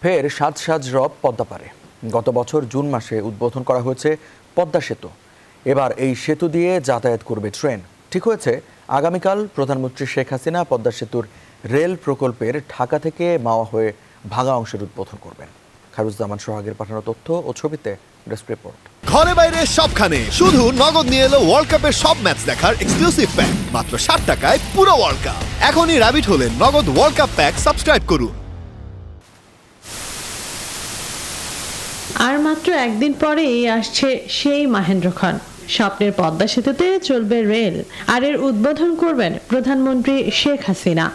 ফের সাজ সাজ রব পদ্মা পারে। গত বছর জুন মাসে উদ্বোধন করা হয়েছে পদ্মা সেতু। এবার এই সেতু দিয়ে যাতায়াত করবে ট্রেন। ঠিক হয়েছে আগামীকাল প্রধানমন্ত্রী শেখ হাসিনা পদ্মা সেতুর রেল প্রকল্পের ঢাকা থেকে মাওয়া হয়ে ভাঙা অংশের উদ্বোধন করবেন। খায়রুজ্জামান সোহাগের পাঠানো তথ্য ও ছবিতে ডেস্ক রিপোর্ট। ঘরে বাইরে সবখানে শুধু নগদ নিয়ে এলো ওয়ার্ল্ড কাপের সব ম্যাচ দেখার এক্সক্লুসিভ প্যাক মাত্র 60 টাকায় পুরো ওয়ার্ল্ড কাপ। এখনই রাবিট হলেন নগদ ওয়ার্ল্ড কাপ প্যাক সাবস্ক্রাইব করুন। আর মাত্র একদিন পরেই আসছে সেই মাহেন্দ্রক্ষণ। স্বপ্নের পদ্মা সেতুতে চলবে রেল, আর এর উদ্বোধন করবেন প্রধানমন্ত্রী শেখ হাসিনা।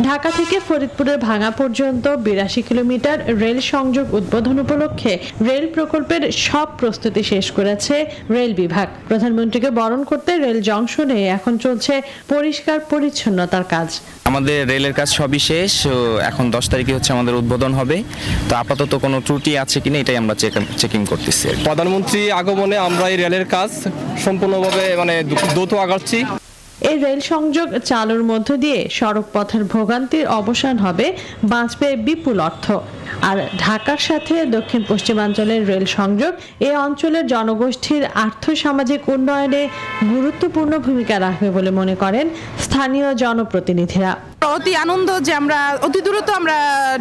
ঢাকা থেকে ফরিদপুরের ভাঙা পর্যন্ত 82 কিলোমিটার রেল সংযোগ উদ্বোধন উপলক্ষে রেল প্রকল্পের সব প্রস্তুতি শেষ করেছে রেল বিভাগ। প্রধানমন্ত্রীকে বরণ করতে রেল জংশনে এখন চলছে পরিষ্কার পরিচ্ছন্নতার কাজ। আমাদের রেলের কাজ সবই শেষ, এখন 10 তারিখে হচ্ছে আমাদের উদ্বোধন হবে। তো আপাতত কোনো ত্রুটি আছে কিনা এটাই আমরা চেকিং করতেছি। প্রধানমন্ত্রী আগমনে আমরা এই রেলের কাজ সম্পূর্ণভাবে দ্রুত আগাচ্ছি। এই রেল সংযোগ চালুর মধ্য দিয়ে সড়ক পথের ভোগান্তির অবসান হবে, বাঁচবে বিপুল অর্থ। আর ঢাকার সাথে দক্ষিণ পশ্চিমাঞ্চলের রেল সংযোগ এই অঞ্চলের জনগোষ্ঠীর আর্থ-সামাজিক উন্নয়নে গুরুত্বপূর্ণ ভূমিকা রাখবে বলে মনে করেন স্থানীয় জনপ্রতিনিধিরা। অতি আনন্দ যে আমরা অতি দ্রুত আমরা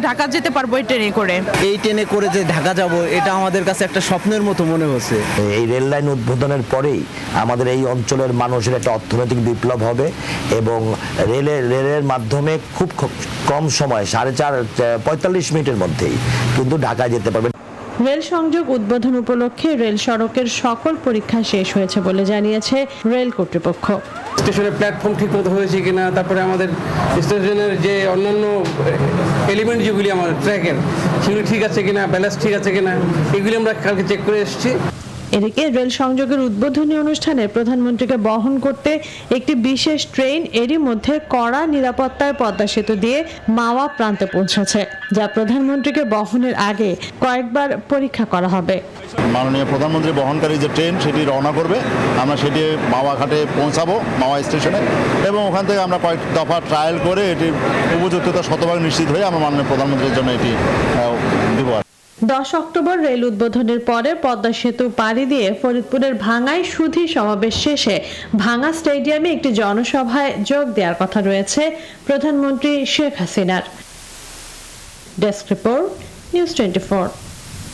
ঢাকা যেতে পারবো এই ট্রেনে করে। এই ট্রেনে করে যে ঢাকা যাব, এটা আমাদের কাছে একটা স্বপ্নের মতো মনে হচ্ছে। এই রেল লাইন উদ্বোধনের পরেই আমাদের এই অঞ্চলের মানুষের একটা অর্থনৈতিক বিপ্লব হবে এবং রেলের মাধ্যমে খুব কম সময় 45 মিনিটের মধ্যেই কিন্তু ঢাকা যেতে পারবে। রেল সংযোগ উদ্বোধন উপলক্ষে রেল সড়কের সকল পরীক্ষা শেষ হয়েছে বলে জানিয়েছে রেল কর্তৃপক্ষ। স্টেশনের প্ল্যাটফর্ম ঠিক মতো হয়েছে কিনা, তারপরে আমাদের স্টেশনের যে অন্যান্য এলিমেন্ট যেগুলি আমাদের ট্র্যাকের সেগুলি ঠিক আছে কিনা, ব্যালেন্স ঠিক আছে কিনা, এগুলি আমরা কালকে চেক করে এসেছি। এদিকে রেল সংযোগের উদ্বোধনী অনুষ্ঠানে প্রধানমন্ত্রীকে বহন করতে একটি বিশেষ ট্রেন এরই মধ্যে কড়া নিরাপত্তায় পদ্মা সেতু দিয়ে মাওয়া প্রান্তে পৌঁছেছে, যা প্রধানমন্ত্রীকে বহনের আগে কয়েকবার পরীক্ষা করা হবে। মাননীয় প্রধানমন্ত্রী বহনকারী যে ট্রেন সেটি রওনা করবে, আমরা সেটি মাওয়া ঘাটে পৌঁছাবো, মাওয়া স্টেশনে, এবং ওখান থেকে আমরা কয়েক দফা ট্রায়াল করে এটি উপযুক্ততা শতভাগ নিশ্চিত হয়ে আমরা মাননীয় প্রধানমন্ত্রীর জন্য এটি দেব। 10 অক্টোবর রেল উদ্বোধনের পরে পদ্মা সেতু পাড়ি দিয়ে ফরিদপুরের ভাঙায় সুধী সমাবেশ শেষে ভাঙা স্টেডিয়ামে একটি জনসভায় যোগ দেওয়ার কথা রয়েছে প্রধানমন্ত্রী শেখ হাসিনার। Desk report, news 24।